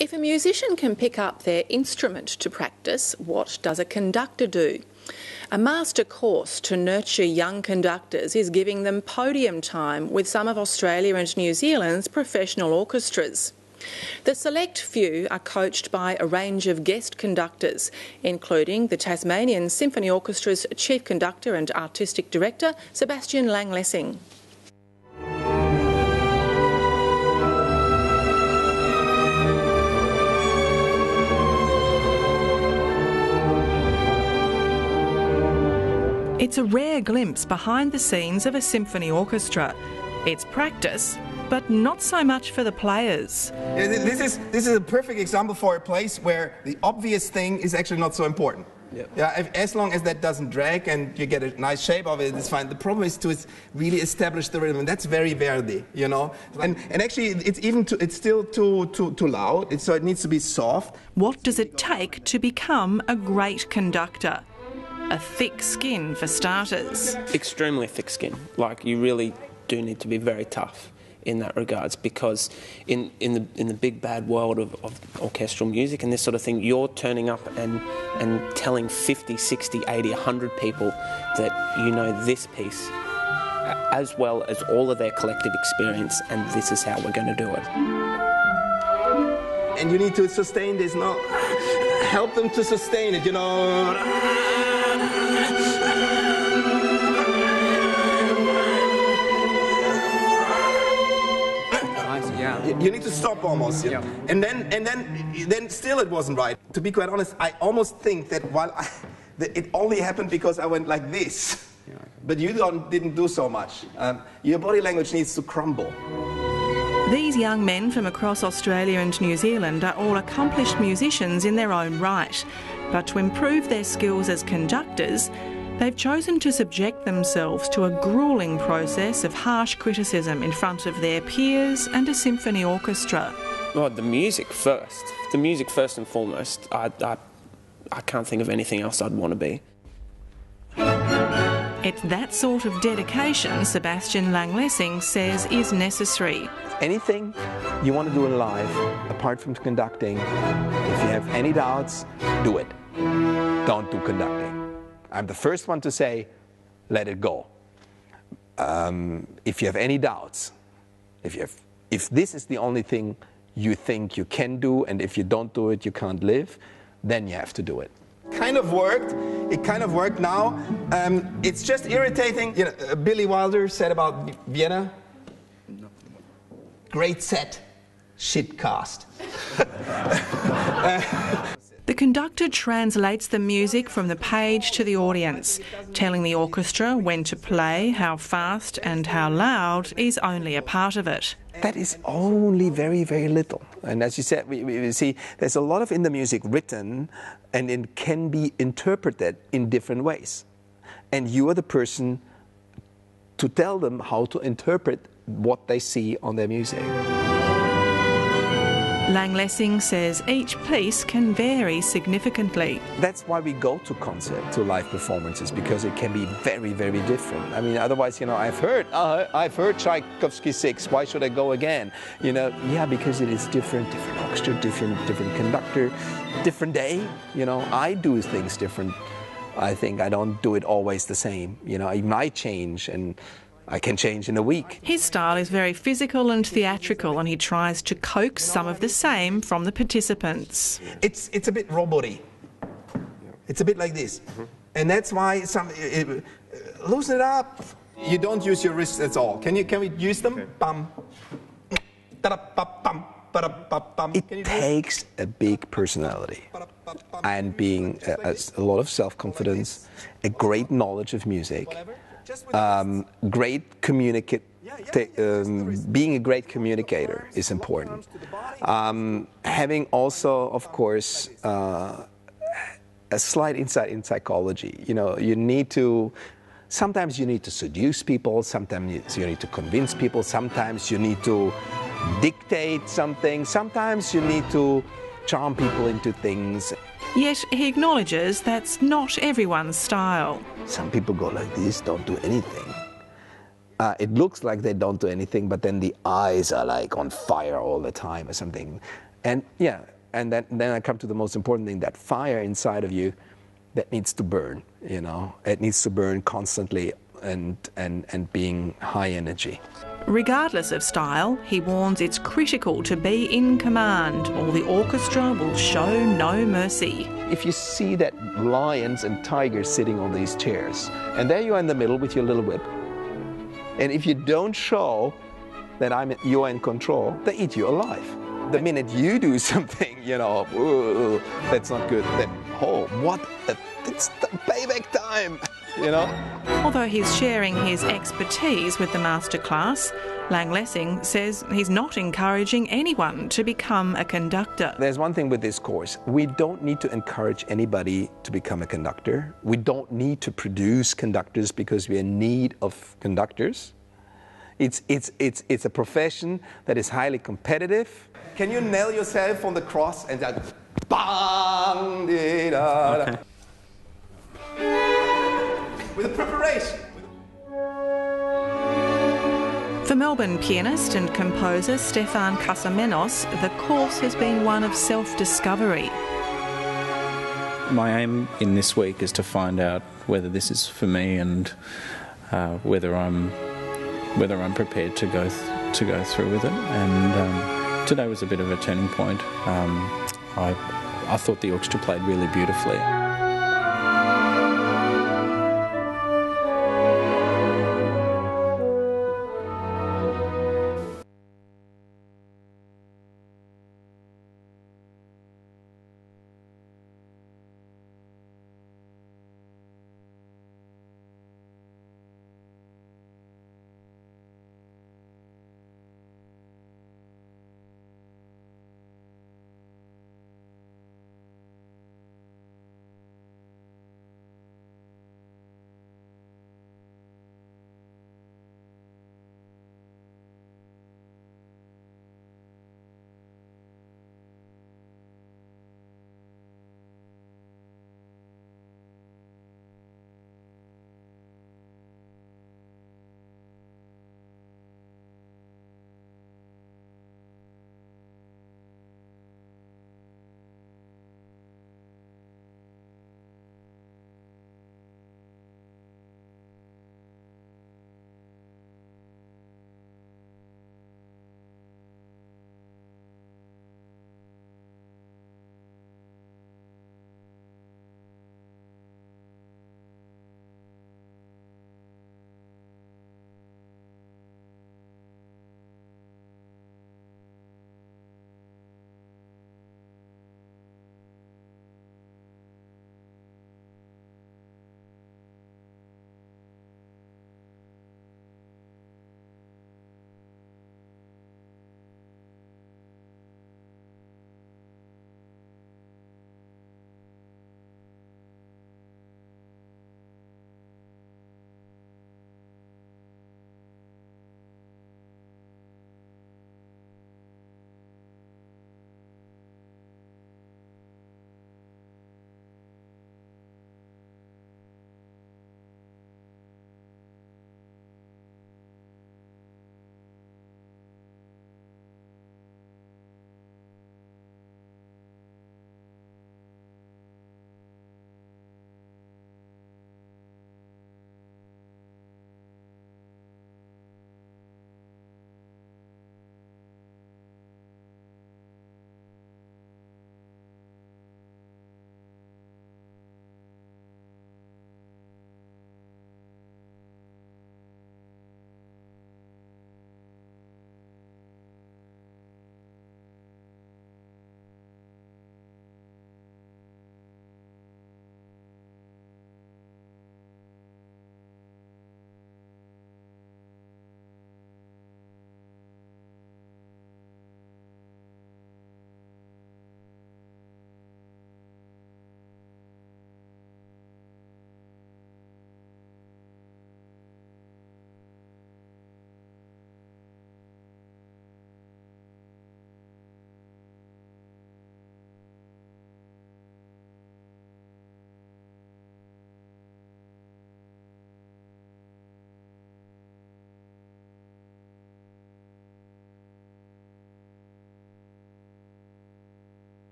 If a musician can pick up their instrument to practice, what does a conductor do? A master course to nurture young conductors is giving them podium time with some of Australia and New Zealand's professional orchestras. The select few are coached by a range of guest conductors, including the Tasmanian Symphony Orchestra's Chief Conductor and Artistic Director, Sebastian Langlessing. It's a rare glimpse behind the scenes of a symphony orchestra. It's practice, but not so much for the players. This is a perfect example for a place where the obvious thing is actually not so important. Yep. Yeah, as long as that doesn't drag and you get a nice shape of it, it's fine. The problem is to really establish the rhythm, and that's very Verdi, you know. And actually, it's still too loud, so it needs to be soft. What does it take to become a great conductor? A thick skin, for starters. Extremely thick skin. Like, you really do need to be very tough in that regards, because in the big bad world of orchestral music and this sort of thing, you're turning up and telling 50, 60, 80, 100 people that you know this piece as well as all of their collective experience, and this is how we're going to do it. And you need to sustain this, no? Help them to sustain it, you know. You need to stop almost, yeah. And then still it wasn't right. To be quite honest, I almost think that it only happened because I went like this. But you didn't do so much. Your body language needs to crumble. These young men from across Australia and New Zealand are all accomplished musicians in their own right. But to improve their skills as conductors, they've chosen to subject themselves to a gruelling process of harsh criticism in front of their peers and a symphony orchestra. Well, the music first. The music first and foremost. I can't think of anything else I'd want to be. It's that sort of dedication Sebastian Langlessing says is necessary. Anything you want to do in life, apart from conducting, if you have any doubts, do it. Don't do conducting. I'm the first one to say, let it go. If you have any doubts, if this is the only thing you think you can do, and if you don't do it, you can't live, then you have to do it. Kind of worked. It kind of worked now. It's just irritating. You know, Billy Wilder said about Vienna, great set, shit cast. The conductor translates the music from the page to the audience. Telling the orchestra when to play, how fast and how loud is only a part of it. That is only very, very little. And as you said, we see there's a lot in the music written, and it can be interpreted in different ways. And you are the person to tell them how to interpret what they see on their music. Langlessing says each piece can vary significantly. That's why we go to concert, to live performances, because it can be very, very different. I mean, otherwise, you know, I've heard Tchaikovsky 6, why should I go again? You know, yeah, because it is different orchestra, different conductor, different day. You know, I do things different. I think I don't do it always the same. You know, I might change, and I can change in a week. His style is very physical and theatrical, and he tries to coax some of the same from the participants. It's a bit robot-y. It's a bit like this. And that's why loosen it up. You don't use your wrists at all. Can we use them? Okay. Bum. It takes a big personality and being a lot of self-confidence, a great knowledge of music. Being a great communicator is important. Having also, of course, a slight insight in psychology. You know, sometimes you need to seduce people, sometimes you need to convince people, sometimes you need to dictate something, sometimes you need to charm people into things. Yet he acknowledges that's not everyone's style. Some people go like this, don't do anything. It looks like they don't do anything, but then the eyes are like on fire all the time or something. And yeah, and then I come to the most important thing, that fire inside of you that needs to burn, you know. It needs to burn constantly and being high energy. Regardless of style, he warns it's critical to be in command or the orchestra will show no mercy. If you see that lions and tigers sitting on these chairs, and there you are in the middle with your little whip, and if you don't show that you're in control, they eat you alive. The minute you do something, you know, "Ooh, that's not good," then, it's the payback time, you know? Although he's sharing his expertise with the masterclass, Lang Lessing says he's not encouraging anyone to become a conductor. There's one thing with this course. We don't need to encourage anybody to become a conductor. We don't need to produce conductors because we're in need of conductors. It's a profession that is highly competitive. Can you nail yourself on the cross and that bang, da, da. With a preparation. For Melbourne pianist and composer Stefan Casamenos, the course has been one of self-discovery. My aim in this week is to find out whether this is for me and whether I'm prepared to go through with it. And today was a bit of a turning point. I thought the orchestra played really beautifully.